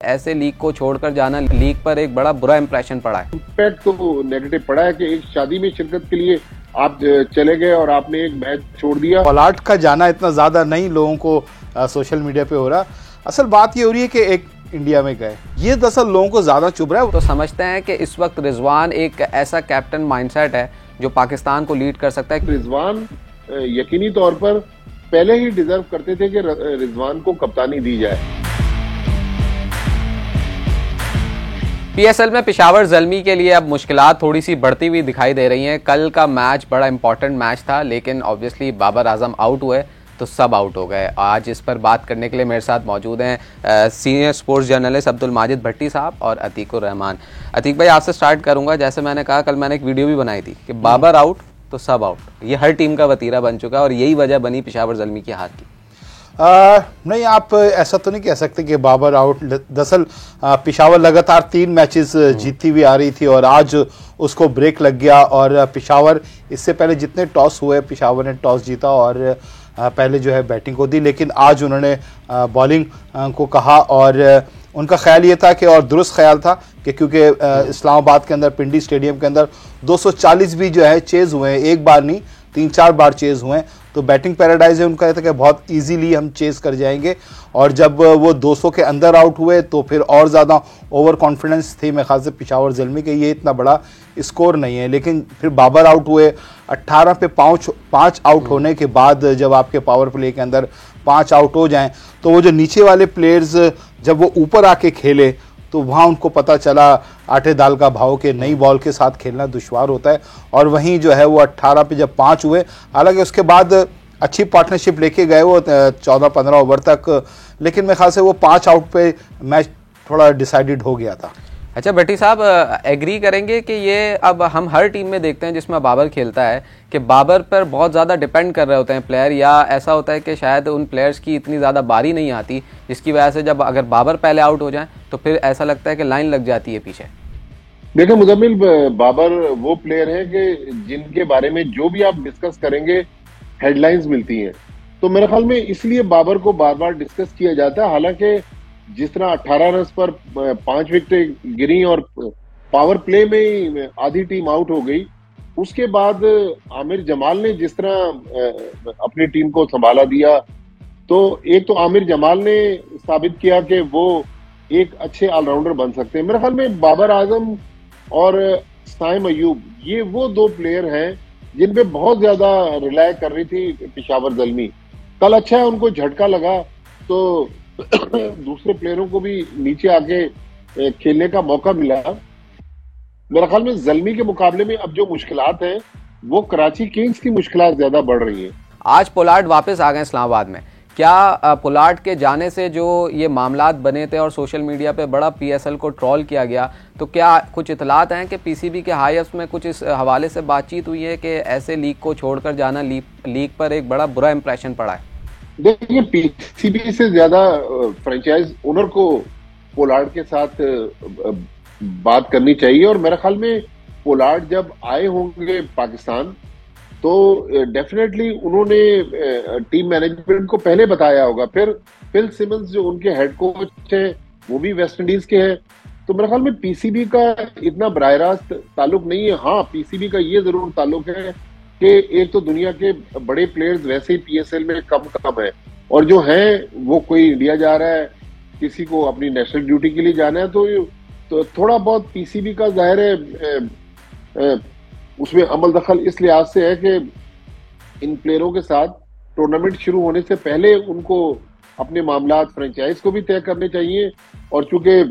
ऐसे लीग को छोड़कर जाना, लीग पर एक बड़ा बुरा इंप्रेशन पड़ा है। इम्पैक्ट तो नेगेटिव पड़ा है कि एक शादी में शिरकत के लिए आप चले गए और आपने एक मैच छोड़ दिया। पोलार्ड का जाना इतना ज्यादा नहीं लोगों को सोशल मीडिया पे हो रहा। असल बात ये हो रही है कि एक इंडिया में गए, ये दरअसल लोगों को ज्यादा चुभ रहा है। तो समझते हैं कि इस वक्त रिजवान एक ऐसा कैप्टन माइंडसेट है जो पाकिस्तान को लीड कर सकता है। रिजवान यकीनी तौर पर पहले ही डिजर्व करते थे कि रिजवान को कप्तानी दी जाए। पीएसएल में पेशावर ज़ल्मी के लिए अब मुश्किलात थोड़ी सी बढ़ती हुई दिखाई दे रही हैं। कल का मैच बड़ा इंपॉर्टेंट मैच था, लेकिन ऑब्वियसली बाबर आजम आउट हुए तो सब आउट हो गए। आज इस पर बात करने के लिए मेरे साथ मौजूद हैं senior sports journalist Abdul Majid Bhatti साहब और अतीकुर रहमान। अतीक भाई, आपसे स्टार्ट करूंगा। जैसे मैंने कहा, कल मैंने एक वीडियो भी बनाई थी कि बाबर आउट तो सब आउट। ये हर टीम का वतीरा बन चुका है और यही वजह बनी पेशावर ज़ल्मी की हार की। नहीं, आप ऐसा तो नहीं कह सकते कि बाबर आउट। दरअसल पेशावर लगातार 3 मैचेस जीतती हुई आ रही थी और आज उसको ब्रेक लग गया। और पेशावर इससे पहले जितने टॉस हुए, पेशावर ने टॉस जीता और पहले जो है बैटिंग को दी, लेकिन आज उन्होंने बॉलिंग को कहा। और उनका ख्याल ये था कि, और दुरुस्त ख्याल था कि क्योंकि इस्लामाबाद के अंदर, पिंडी स्टेडियम के अंदर 240 भी जो है चेज हुए हैं, एक बार नहीं 3-4 बार चेज हुए हैं, तो बैटिंग पैराडाइज है उनका। कहता कि बहुत इजीली हम चेज कर जाएंगे। और जब वो 200 के अंदर आउट हुए तो फिर और ज़्यादा ओवर कॉन्फिडेंस थी मेरे ख्याल से पेशावर ज़ल्मी के, ये इतना बड़ा स्कोर नहीं है। लेकिन फिर बाबर आउट हुए। 18 पे 5 आउट होने के बाद जब आपके पावर प्ले के अंदर 5 आउट हो जाएं, तो वो जो नीचे वाले प्लेयर्स जब वो ऊपर आके खेले तो वहाँ उनको पता चला आटे दाल का भाव के नई बॉल के साथ खेलना दुश्वार होता है। और वहीं जो है वो 18 पे जब 5 हुए, हालांकि उसके बाद अच्छी पार्टनरशिप लेके गए वो 14-15 ओवर तक, लेकिन मेरे ख्याल से वो 5 आउट पे मैच थोड़ा डिसाइडेड हो गया था। अच्छा भट्टी साहब, एग्री करेंगे कि ये अब हम हर टीम में देखते हैं जिसमें बाबर खेलता है कि बाबर पर बहुत ज़्यादा डिपेंड कर रहे होते हैं प्लेयर, या ऐसा होता है कि शायद उन प्लेयर्स की इतनी ज़्यादा बारी नहीं आती, जिसकी वजह से जब अगर बाबर पहले आउट हो जाए तो फिर ऐसा लगता है कि लाइन लग जाती है पीछे। देखिए मुजम्मिल, बाबर वो प्लेयर है कि जिनके बारे में जो भी आप डिस्कस करेंगे हेडलाइंस मिलती हैं। तो मेरे ख्याल में इसलिए बाबर को बार बार डिस्कस किया जाता है। हालांकि जिस तरह 18 रन पर 5 विकेटें गिरी और पावर प्ले में आधी टीम आउट हो गई, उसके बाद आमिर जमाल ने जिस तरह अपनी टीम को संभाला दिया, तो एक तो आमिर जमाल ने साबित किया कि वो एक अच्छे ऑलराउंडर बन सकते हैं। मेरे ख्याल में बाबर आजम और साइम अयूब, ये वो 2 प्लेयर हैं जिन पे बहुत ज्यादा रिलाय कर रही थी पेशावर ज़ल्मी। कल अच्छा है उनको झटका लगा तो दूसरे प्लेयरों को भी नीचे आके खेलने का मौका मिला। मेरे ख्याल में ज़ल्मी के मुकाबले में अब जो मुश्किलात हैं वो कराची किंग्स की मुश्किलात ज्यादा बढ़ रही हैं। आज पोलार्ड वापस आ गए इस्लामाबाद में। क्या पोलार्ड के जाने से जो ये मामलात बने थे और सोशल मीडिया पे बड़ा पीएसएल को ट्रोल किया गया, तो क्या कुछ इतलात हैं कि पीसीबी के हाई अप्स में कुछ इस हवाले से बातचीत हुई है कि ऐसे लीग को छोड़कर जाना, लीग पर एक बड़ा बुरा इंप्रेशन पड़ा है? देखिए, पीसीबी से ज्यादा फ्रेंचाइज ओनर को पोलार्ड के साथ बात करनी चाहिए। और मेरे ख्याल में पोलार्ड जब आए होंगे पाकिस्तान तो डेफिनेटली उन्होंने टीम मैनेजमेंट को पहले बताया होगा। फिर फिल सिमंस जो उनके हेड कोच हैं वो भी वेस्ट इंडीज के हैं, तो मेरे ख्याल में पीसीबी का इतना बराह रास्त ताल्लुक नहीं है। हाँ, पीसीबी का ये जरूर ताल्लुक है कि एक तो दुनिया के बड़े प्लेयर्स वैसे ही पीएसएल में कम है, और जो हैं वो कोई इंडिया जा रहा है, किसी को अपनी नेशनल ड्यूटी के लिए जाना है, तो थोड़ा बहुत पीसीबी का जाहिर है उसमें अमल दखल इस लिहाज से है कि इन प्लेयरों के साथ टूर्नामेंट शुरू होने से पहले उनको अपने मामलात फ्रेंचाइज को भी तय करने चाहिए। और चूंकि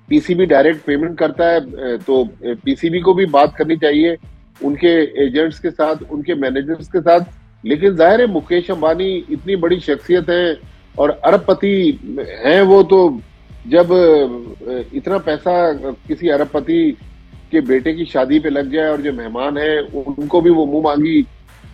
पीसीबी डायरेक्ट पेमेंट करता है तो पीसीबी को भी बात करनी चाहिए उनके एजेंट्स के साथ, उनके मैनेजर्स के साथ। लेकिन जाहिर है मुकेश अंबानी इतनी बड़ी शख्सियत है और अरबपति हैं वो, तो जब इतना पैसा किसी अरबपति के बेटे की शादी पे लग जाए और जो मेहमान हैं उनको भी वो मुंह मांगी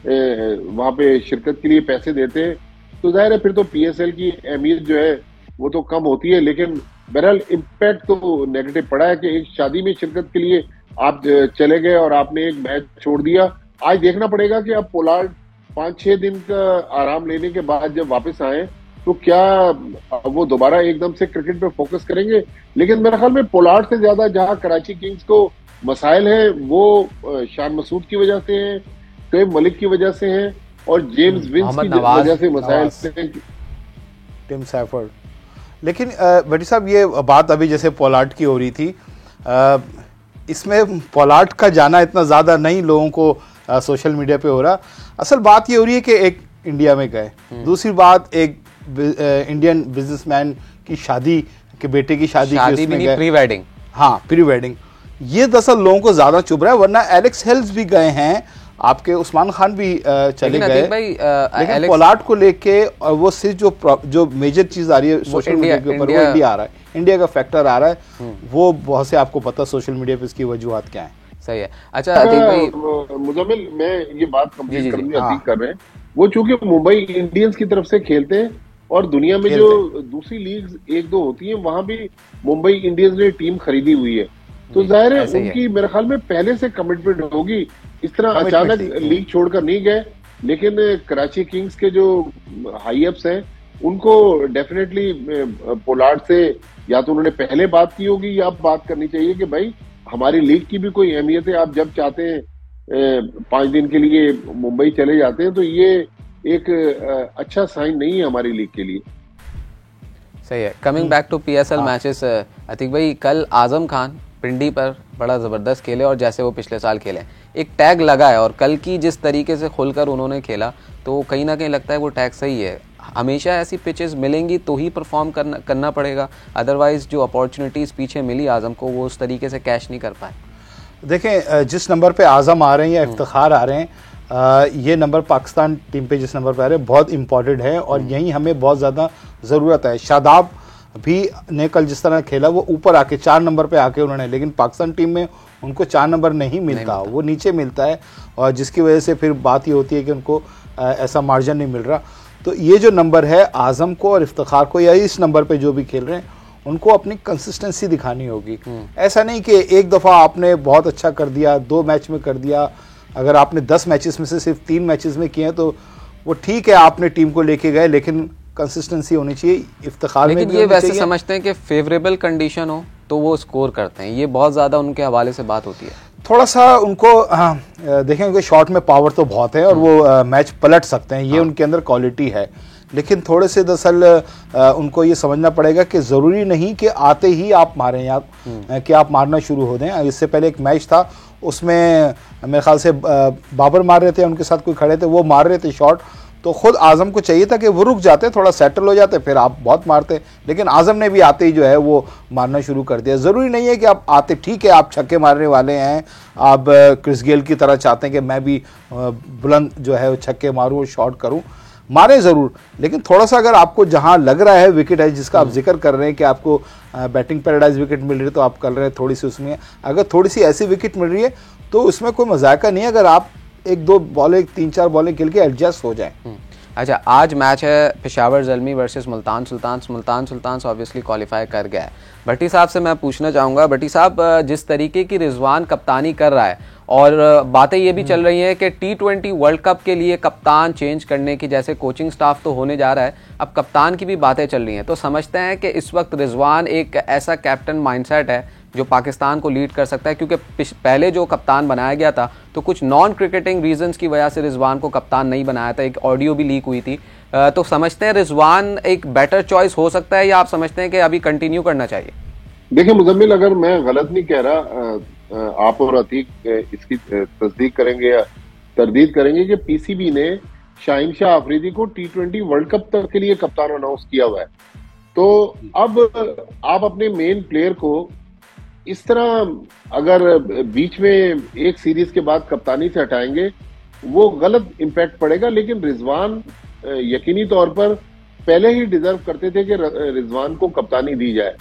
वहां पे शिरकत के लिए पैसे देते हैं, तो जाहिर है फिर तो पीएसएल की अहमियत जो है वो तो कम होती है। लेकिन बहरहाल इम्पैक्ट तो नेगेटिव पड़ा है कि एक शादी में शिरकत के लिए आप चले गए और आपने एक मैच छोड़ दिया। आज देखना पड़ेगा कि अब पोलार्ड 5-6 दिन का आराम लेने के बाद जब वापस आए तो क्या वो दोबारा एकदम से क्रिकेट पे फोकस करेंगे? लेकिन मेरे ख्याल में पोलार्ड से ज्यादा जहां कराची किंग्स को मसाइल है वो शान मसूद की वजह से है, शोएब मलिक की वजह से है, और जेम्स विंस की वजह से मसाइल है, टिम सैफर्ड। लेकिन भट्टी साहब, ये बात अभी जैसे पोलार्ड की हो रही थी, इसमें पोलार्ड का जाना इतना ज़्यादा नहीं लोगों को सोशल मीडिया पे हो रहा। असल बात ये हो रही है कि एक इंडिया में गए, दूसरी बात एक इंडियन बिजनेसमैन की शादी के बेटे की शादी भी नहीं, प्री वेडिंग। हाँ, प्री वेडिंग। ये दरअसल लोगों को ज़्यादा चुभ रहा है, वरना एलेक्स हेल्स भी गए हैं, आपके उस्मान खान भी चले गए, लेकिन पोलार्ड को लेके वो सिर्फ जो मेजर चीज आ रही है सोशल मीडिया के ऊपर, वो इंडिया आ रहा है, इंडिया का फैक्टर आ रहा है। वो बहुत से आपको पता सोशल मीडिया पे इसकी वजूहत क्या है। सही है। अच्छा अतीक भाई, मुजम्मिल, मैं ये बात कंप्लीट करनी अतीक कर रहे हैं, वो चूंकि मुंबई इंडियंस की तरफ से खेलते हैं और दुनिया में जो दूसरी लीग्स एक दो होती हैं वहां भी मुंबई इंडियंस ने टीम खरीदी हुई है, तो जाहिर है उनकी मेरे ख्याल में पहले से कमिटमेंट होगी। इस तरह अचानक लीग छोड़कर नहीं गए, लेकिन कराची किंग्स के जो हाई अप्स हैं उनको डेफिनेटली पोलार्ड से या तो उन्होंने पहले बात की होगी या अब बात करनी चाहिए कि भाई हमारी लीग की भी कोई अहमियत है, आप जब चाहते हैं 5 दिन के लिए मुंबई चले जाते हैं, तो ये एक अच्छा साइन नहीं है हमारी लीग के लिए। सही है। Coming back to PSL matches, Atiq भाई, कल आजम खान पिंडी पर बड़ा ज़बरदस्त खेले और जैसे वो पिछले साल खेले, एक टैग लगा है, और कल की जिस तरीके से खुलकर उन्होंने खेला तो कहीं ना कहीं लगता है वो टैग सही है। हमेशा ऐसी पिचेस मिलेंगी तो ही परफॉर्म करना पड़ेगा, अदरवाइज जो अपॉर्चुनिटीज़ पीछे मिली आज़म को वो उस तरीके से कैश नहीं कर पाए। देखें, जिस नंबर पे आज़म आ रहे हैं या इफ्तिखार आ रहे हैं, ये नंबर पाकिस्तान टीम पे जिस नंबर पे आ रहे हैं बहुत इंपॉर्टेंट है और यही हमें बहुत ज़्यादा ज़रूरत है। शादाब भी ने कल जिस तरह खेला वो ऊपर आके 4 नंबर पे आके उन्होंने, लेकिन पाकिस्तान टीम में उनको 4 नंबर नहीं मिलता, वो नीचे मिलता है, और जिसकी वजह से फिर बात ये होती है कि उनको ऐसा मार्जिन नहीं मिल रहा। तो ये जो नंबर है आज़म को और इफ्तिखार को, या इस नंबर पे जो भी खेल रहे हैं, उनको अपनी कंसिस्टेंसी दिखानी होगी। ऐसा नहीं कि एक दफ़ा आपने बहुत अच्छा कर दिया, 2 मैच में कर दिया, अगर आपने 10 मैचेस में से सिर्फ 3 मैचेस में किए हैं तो वो ठीक है, आपने टीम को लेके गए, लेकिन कंसिस्टेंसी होनी चाहिए। इफ्तिखार में लेकिन ये वैसे समझते हैं कि फेवरेबल कंडीशन हो तो वो स्कोर करते हैं, ये बहुत ज़्यादा उनके हवाले से बात होती है। थोड़ा सा उनको देखेंगे, शॉट में पावर तो बहुत है और वो मैच पलट सकते हैं, ये उनके अंदर क्वालिटी है, लेकिन थोड़े से दरअसल उनको ये समझना पड़ेगा कि ज़रूरी नहीं कि आते ही आप मारें या कि आप मारना शुरू हो दें। इससे पहले एक मैच था, उसमें मेरे ख्याल से बाबर मार रहे थे, उनके साथ कोई खड़े थे, वो मार रहे थे शॉट, तो खुद आज़म को चाहिए था कि वो रुक जाते, थोड़ा सेटल हो जाते, फिर आप बहुत मारते, लेकिन आज़म ने भी आते ही जो है वो मारना शुरू कर दिया। ज़रूरी नहीं है कि आप आते, ठीक है आप छक्के मारने वाले हैं, आप क्रिस गेल की तरह चाहते हैं कि मैं भी बुलंद जो है छक्के मारूँ, शॉट करूँ, मारें ज़रूर, लेकिन थोड़ा सा अगर आपको जहाँ लग रहा है विकेट है, जिसका आप जिक्र कर रहे हैं कि आपको बैटिंग पैराडाइज विकेट मिल रही है तो आप कर रहे हैं थोड़ी सी, उसमें अगर थोड़ी सी ऐसी विकेट मिल रही है तो उसमें कोई मजाका नहीं है अगर आप 1-2 बॉलें 3-4 बॉलें खेल के एडजस्ट हो जाएं। अच्छा, आज मैच है Peshawar Zalmi versus Multan Sultans. Multan Sultans obviously qualify कर गया है। भट्टी साहब से मैं पूछना चाहूँगा, भट्टी साहब, जिस तरीके की रिजवान कप्तानी कर रहा है और बातें ये भी चल रही हैं कि T20 वर्ल्ड कप के लिए कप्तान चेंज करने की, जैसे कोचिंग स्टाफ तो होने जा रहा है, अब कप्तान की भी बातें चल रही हैं, तो समझते हैं कि इस वक्त रिजवान एक ऐसा कैप्टन माइंडसेट है जो पाकिस्तान को लीड कर सकता है, क्योंकि पहले जो कप्तान बनाया गया था तो कुछ नॉन क्रिकेटिंग रीजंस की वजह से रिजवान को कप्तान नहीं बनाया था, एक ऑडियो भी लीक हुई थी, तो समझते हैं रिजवान एक बेटर चॉइस हो सकता है, या आप समझते हैं कि अभी कंटिन्यू करना चाहिए? देखिए मुजम्मिल, अगर मैं गलत नहीं कह रहा, आप और अतीक इसकी तस्दीक करेंगे या तरदीद करेंगे कि पीसीबी ने शाहीन शाह अफरीदी को T20 वर्ल्ड कप तक के लिए कप्तान अनाउंस किया हुआ है, तो अब आप अपने मेन प्लेयर को इस तरह अगर बीच में एक सीरीज के बाद कप्तानी से हटाएंगे वो गलत इम्पैक्ट पड़ेगा। लेकिन रिजवान यकीनी तौर पर पहले ही डिजर्व करते थे कि रिजवान को कप्तानी दी जाए,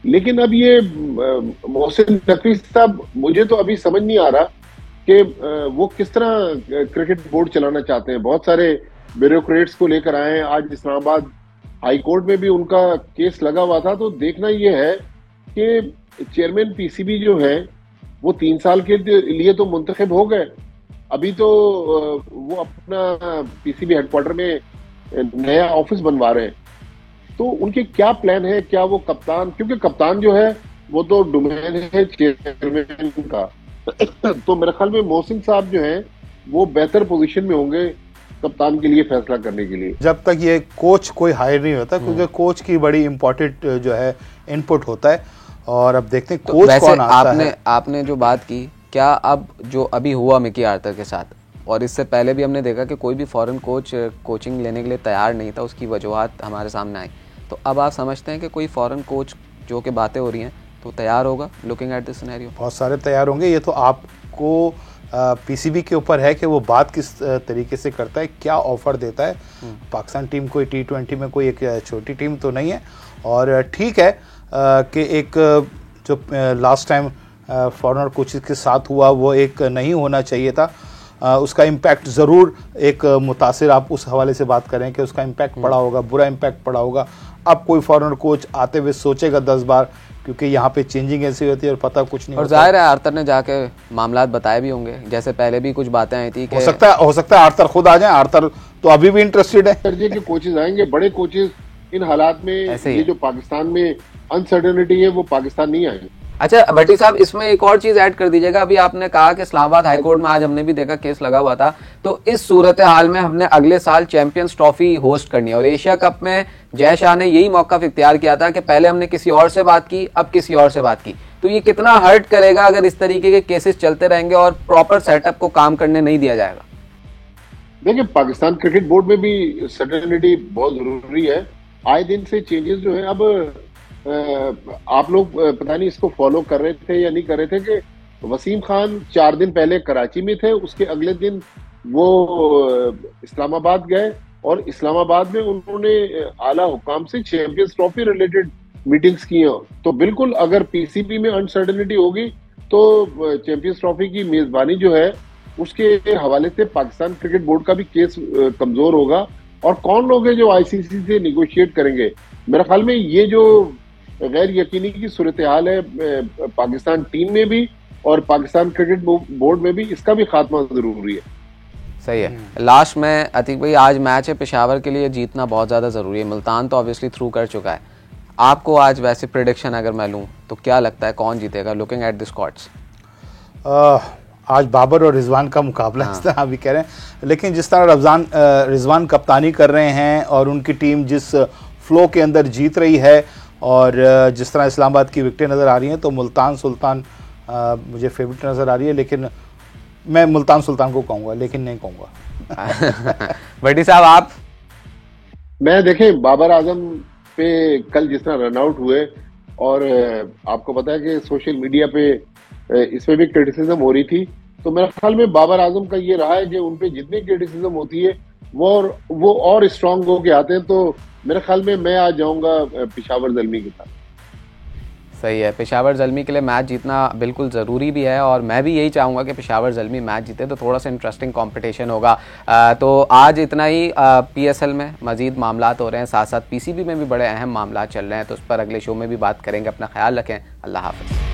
लेकिन अब ये मोहसिन नकवी साहब, मुझे तो अभी समझ नहीं आ रहा कि वो किस तरह क्रिकेट बोर्ड चलाना चाहते हैं। बहुत सारे ब्यूरोक्रेट्स को लेकर आए हैं, आज इस्लामाबाद हाई कोर्ट में भी उनका केस लगा हुआ था, तो देखना यह है कि चेयरमैन पीसीबी जो है वो 3 साल के लिए तो मुंतखब हो गए, अभी तो वो अपना पीसीबी हेडक्वार्टर में नया ऑफिस बनवा रहे हैं, तो उनके क्या प्लान है, क्या वो कप्तान, क्योंकि कप्तान जो है वो तो डोमेन है चेयरमैन का तो मेरे ख्याल में मोहसिन साहब जो हैं वो बेहतर पोजीशन में होंगे कप्तान के लिए फैसला करने के लिए, जब तक ये कोच कोई हायर नहीं होता, क्योंकि कोच की बड़ी इंपॉर्टेंट जो है इनपुट होता है। और अब देखते हैं कोच वैसे कौन आता है। आपने जो बात की, क्या अब जो अभी हुआ मिकी आर्थर के साथ, और इससे पहले भी हमने देखा कि कोई भी फॉरेन कोच कोचिंग लेने के लिए तैयार नहीं था, उसकी वजूहात हमारे सामने आई, तो अब आप समझते हैं कि कोई फॉरेन कोच जो कि बातें हो रही हैं तो तैयार होगा? लुकिंग एट दिस सिनेरियो बहुत सारे तैयार होंगे। ये तो आपको पीसीबी के ऊपर है कि वो बात किस तरीके से करता है, क्या ऑफर देता है। पाकिस्तान टीम कोई T20 में कोई एक छोटी टीम तो नहीं है, और ठीक है कि एक जो लास्ट टाइम फॉरेनर कोचेस के साथ हुआ वो एक नहीं होना चाहिए था। उसका इम्पैक्ट ज़रूर एक मुतासिर, आप उस हवाले से बात करें कि उसका इम्पैक्ट पड़ा होगा, बुरा इम्पैक्ट पड़ा होगा। अब कोई फॉरेनर कोच आते हुए सोचेगा 10 बार, क्योंकि यहाँ पे चेंजिंग ऐसी होती है और पता कुछ नहीं और जाहिर है आर्थर ने जाके मामलात बताए भी होंगे, जैसे पहले भी कुछ बातें आई थी कि हो सकता है आर्थर खुद आ जाए। आर्थर तो अभी भी इंटरेस्टेड है। दर्जे के कोचेज आएंगे, बड़े कोचेज इन हालात में, ये जो पाकिस्तान में अनसर्टेनिटी है वो पाकिस्तान नहीं आएंगे। अच्छा भट्टी साहब, इसमें एक और चीज ऐड कर दीजिएगा। अभी आपने कहा कि इस्लामाबाद हाईकोर्ट में आज हमने भी देखा केस लगा हुआ था, तो इस सूरत हाल में हमने अगले साल चैंपियंस ट्रॉफी होस्ट करनी है, और एशिया कप में जय शाह ने यही मौका इख्तियार किया था कि पहले हमने किसी और से बात की, अब किसी और से बात की। तो ये कितना हर्ट करेगा अगर इस तरीके के केसेस चलते रहेंगे और प्रॉपर सेटअप को काम करने नहीं दिया जाएगा? देखिए, पाकिस्तान क्रिकेट बोर्ड में भी सर्टेनिटी बहुत जरूरी है। आए दिन से चेंजेस जो है, अब आप लोग पता नहीं इसको फॉलो कर रहे थे या नहीं कर रहे थे कि वसीम खान 4 दिन पहले कराची में थे, उसके अगले दिन वो इस्लामाबाद गए और इस्लामाबाद में उन्होंने आला हुकाम से चैंपियंस ट्रॉफी रिलेटेड मीटिंग्स की हैं। तो बिल्कुल अगर पीसीबी में अनसर्टेनिटी होगी तो चैंपियंस ट्रॉफी की मेजबानी जो है उसके हवाले से पाकिस्तान क्रिकेट बोर्ड का भी केस कमजोर होगा। और कौन लोग हैं जो आईसीसी से निगोशिएट करेंगे? मेरे ख्याल में ये जो गैर यकीनी की सूरत हाल है पाकिस्तान टीम में भी और पाकिस्तान क्रिकेट बोर्ड में भी, इसका भी खात्मा जरूरी है। सही है। लास्ट में अतीक भाई, आज मैच है पेशावर के लिए, जीतना बहुत ज्यादा जरूरी है। मुल्तान तो ऑब्वियसली थ्रू कर चुका है। आपको आज वैसे प्रेडिक्शन अगर मैं लूं तो क्या लगता है कौन जीतेगा, लुकिंग एट द स्क्वाड्स? आज बाबर और रिजवान का मुकाबला इस तरह अभी कह रहे हैं, लेकिन जिस तरह रिजवान कप्तानी कर रहे हैं और उनकी टीम जिस फ्लो के अंदर जीत रही है और जिस तरह इस्लामाबाद की विकेटें नज़र आ रही हैं, तो मुल्तान सुल्तान मुझे फेवरेट नज़र आ रही है। लेकिन मैं मुल्तान सुल्तान को कहूँगा, लेकिन नहीं कहूँगा। भट्टी साहब आप? मैं देखें, बाबर आजम पे कल जिस तरह रन आउट हुए, और आपको पता है कि सोशल मीडिया पे इसमें भी क्रिटिसिज्म हो रही थी, तो मेरे ख्याल में बाबर आजम का ये रहा है कि उन पे जितनी क्रिटिसिज्म होती है वो और स्ट्रांग होके आते हैं। तो मेरे ख्याल में मैं आज जाऊंगा पेशावर ज़ल्मी के साथ। सही है, पेशावर ज़ल्मी के लिए मैच जीतना बिल्कुल ज़रूरी भी है, और मैं भी यही चाहूँगा कि पेशावर ज़ल्मी मैच जीते तो थोड़ा सा इंटरेस्टिंग कंपटीशन होगा। तो आज इतना ही। पीएसएल में मज़ीद मामलात हो रहे हैं, साथ साथ पीसीबी में भी बड़े अहम मामलात चल रहे हैं, तो उस पर अगले शो में भी बात करेंगे। अपना ख्याल रखें। अल्लाह हाफ़िज़।